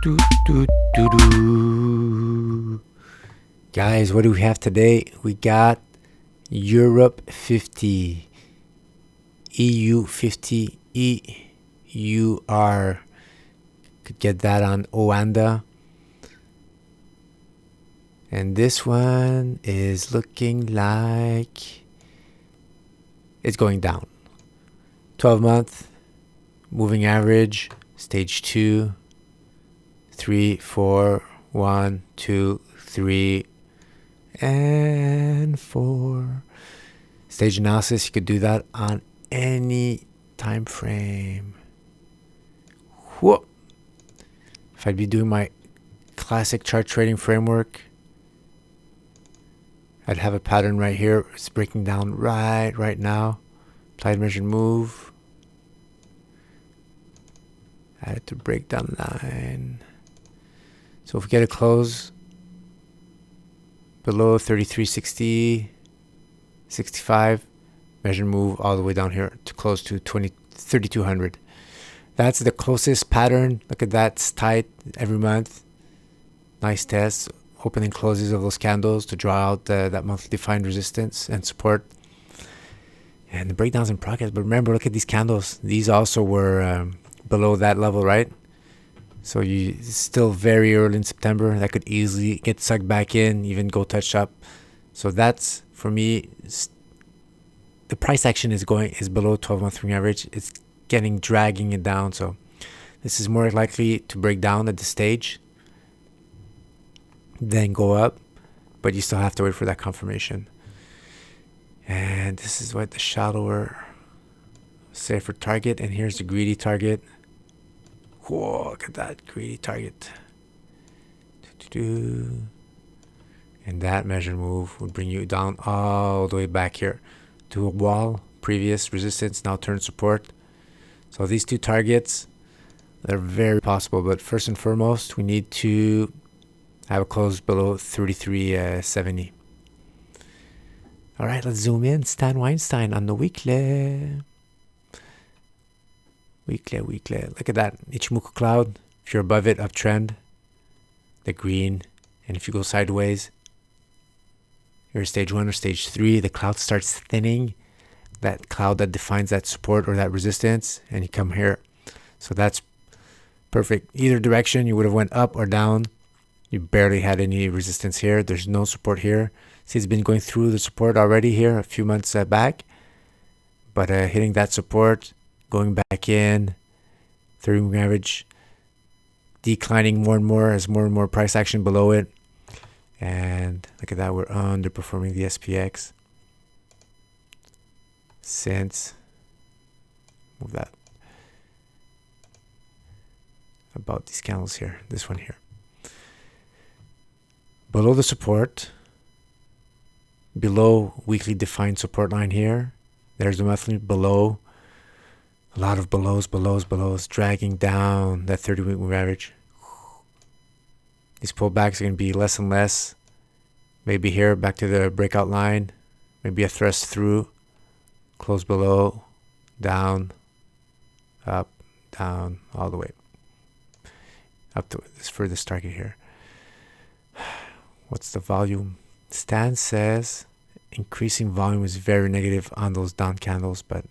Do, do, do, do. Guys, what do we have today? We got Europe 50, EU 50, EUR. Could get that on Oanda. And this one is looking like it's going down. 12-month moving average, stage 2, 3, 4, 1, 2, 3, and 4. Stage analysis, you could do that on any time frame. Whoa. If I'd be doing my classic chart trading framework, I'd have a pattern right here. It's breaking down right now. Applied measured move. Add it to breakdown line. So if we get a close below 33.60, 65, measure move all the way down here to close to 3,200. That's the closest pattern. Look at that, it's tight every month. Nice tests, opening closes of those candles to draw out that monthly defined resistance and support. And the breakdowns in progress. But remember, look at these candles. These also were below that level, right? So it's still very early in September. That could easily get sucked back in, even go touch up. So that's, for me, the price action is below 12-month moving average. It's dragging it down. So this is more likely to break down at this stage, then go up. But you still have to wait for that confirmation. And this is what the shallower, safer target. And here's the greedy target. Whoa, look at that greedy target. And that measure move would bring you down all the way back here to a wall. Previous resistance, now turn support. So these two targets, they're very possible. But first and foremost, we need to have a close below 33.70. All right, let's zoom in. Stan Weinstein on the weekly. Weekly. Look at that Ichimoku cloud. If you're above it, uptrend. The green. And if you go sideways, here's stage 1 or stage 3. The cloud starts thinning. That cloud that defines that support or that resistance. And you come here. So that's perfect. Either direction, you would have went up or down. You barely had any resistance here. There's no support here. See, it's been going through the support already here a few months back. But hitting that support, going back in, 30 moving average, declining more and more as more and more price action below it. And look at that, we're underperforming the SPX. Since, move that. About these candles here, this one here. Below the support, below weekly defined support line here. There's the monthly below. A lot of belows, dragging down that 30-week moving average. These pullbacks are going to be less and less. Maybe here, back to the breakout line. Maybe a thrust through. Close below, down, up, down, all the way. Up to this furthest target here. What's the volume? Stan says increasing volume is very negative on those down candles, but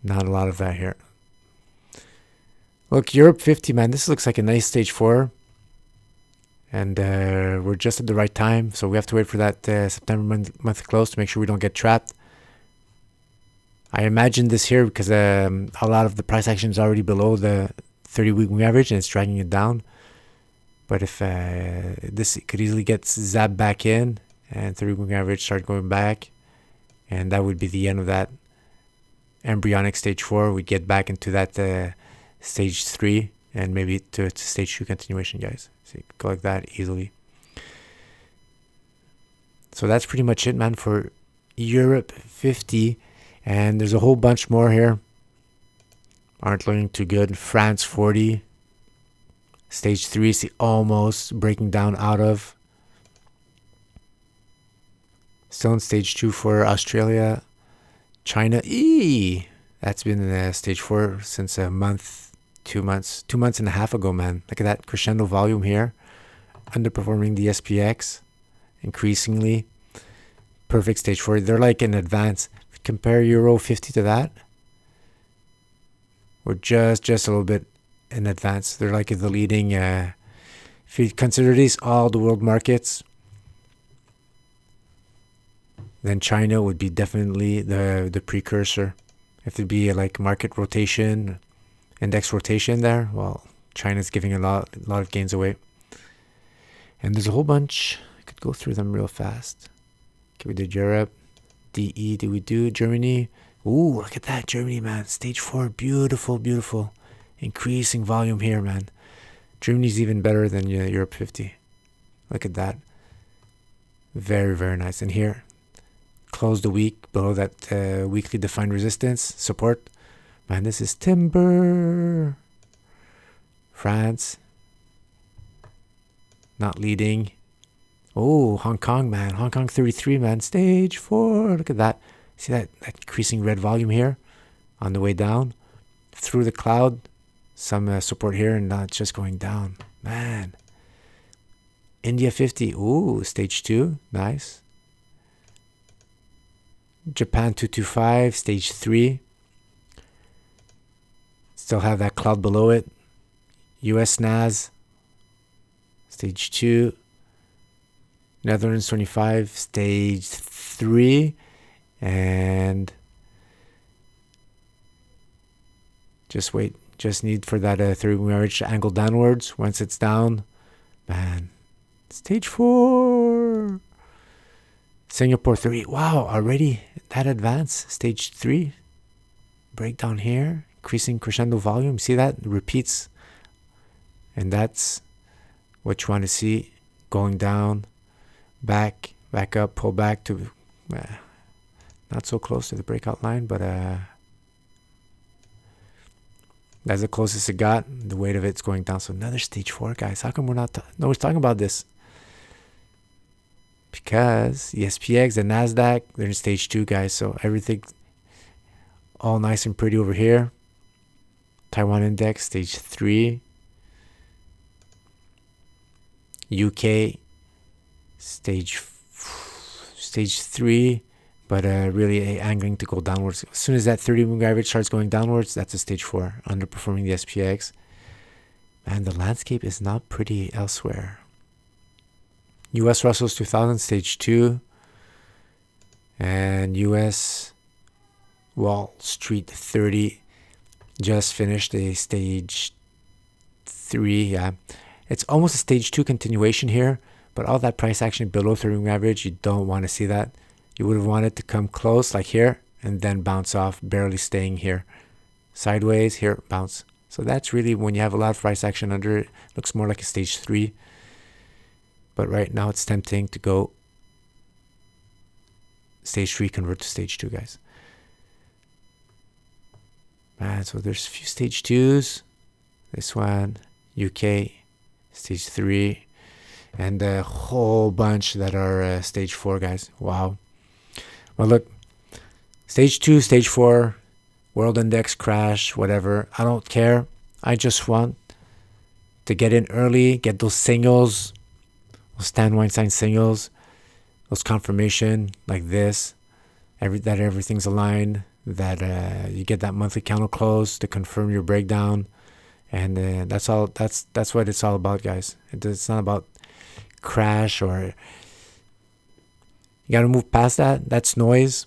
not a lot of that here. Look, Europe 50, man, this looks like a nice stage 4. And we're just at the right time. So we have to wait for that September month close to make sure we don't get trapped. I imagine this here because a lot of the price action is already below the 30-week moving average and it's dragging it down. But if this could easily get zapped back in and 30-week moving average start going back, and that would be the end of that embryonic stage 4. We get back into that stage 3 and maybe to stage 2 continuation, guys. So you could go like that easily. So that's pretty much it, man, for Europe 50. And there's a whole bunch more here. Aren't looking too good. France 40. Stage 3, see, almost breaking down out of. Still in stage 2 for Australia. China, that's been in stage 4 since a month 2 months and a half ago, man. Look at that crescendo volume here, underperforming the SPX increasingly. Perfect stage 4. They're like in advance. Compare Euro 50 to that, we're just a little bit in advance. They're like the leading. If you consider these all the world markets, then China would be definitely the precursor. If it'd be like market rotation, index rotation there, well, China's giving a lot of gains away. And there's a whole bunch. I could go through them real fast. Okay, we did Europe. DE, did we do Germany? Ooh, look at that, Germany, man. Stage 4, beautiful, beautiful. Increasing volume here, man. Germany's even better than Europe 50. Look at that. Very, very nice. And here, close the week below that weekly defined resistance support. Man, this is timber. France, not leading. Oh, Hong Kong, man. Hong Kong 33, man. Stage 4. Look at that. See that increasing red volume here on the way down through the cloud. Some support here, and now it's just going down. Man. India 50. Ooh, stage 2. Nice. Japan 225, stage 3. Still have that cloud below it. US NAS, stage 2. Netherlands 25, stage 3. And just wait. Just need for that 30-moving average to angle downwards. Once it's down, man, stage 4. Singapore 3. Wow, already that advanced. Stage 3. Breakdown here. Increasing crescendo volume. See that? It repeats. And that's what you want to see. Going down. Back up. Pull back to... not so close to the breakout line, but... that's the closest it got. The weight of it's going down. So another stage 4, guys. How come we're not... nobody's talking about this? Because the SPX, the NASDAQ, they're in stage 2, guys. So everything all nice and pretty over here. Taiwan index, stage 3. UK, stage 3. But really angling to go downwards. As soon as that 30-moving average starts going downwards, that's a stage 4, underperforming the SPX. Man, the landscape is not pretty elsewhere. US Russell's 2000, stage 2. And US Wall Street 30 just finished a stage 3. Yeah, it's almost a stage 2 continuation here. But all that price action below 30-moving average, you don't want to see that. You would have wanted to come close like here and then bounce off, barely staying here. Sideways, here, bounce. So that's really when you have a lot of price action under it. Looks more like a stage 3. But right now it's tempting to go stage 3, convert to stage 2, guys. Man, so there's a few stage 2s. This one, UK, stage 3. And a whole bunch that are stage 4, guys. Wow. Well, look, stage 2, stage 4, world index crash, whatever. I don't care. I just want to get in early, get those signals, those Stan Weinstein signals, those confirmation like this, that everything's aligned, that you get that monthly candle close to confirm your breakdown. And that's all. That's what it's all about, guys. It's not about crash or... You got to move past that. That's noise.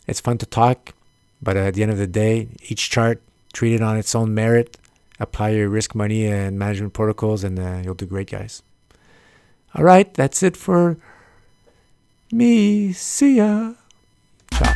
It's fun to talk. But at the end of the day, each chart, treat it on its own merit. Apply your risk money and management protocols, and you'll do great, guys. All right. That's it for me. See ya. Ciao.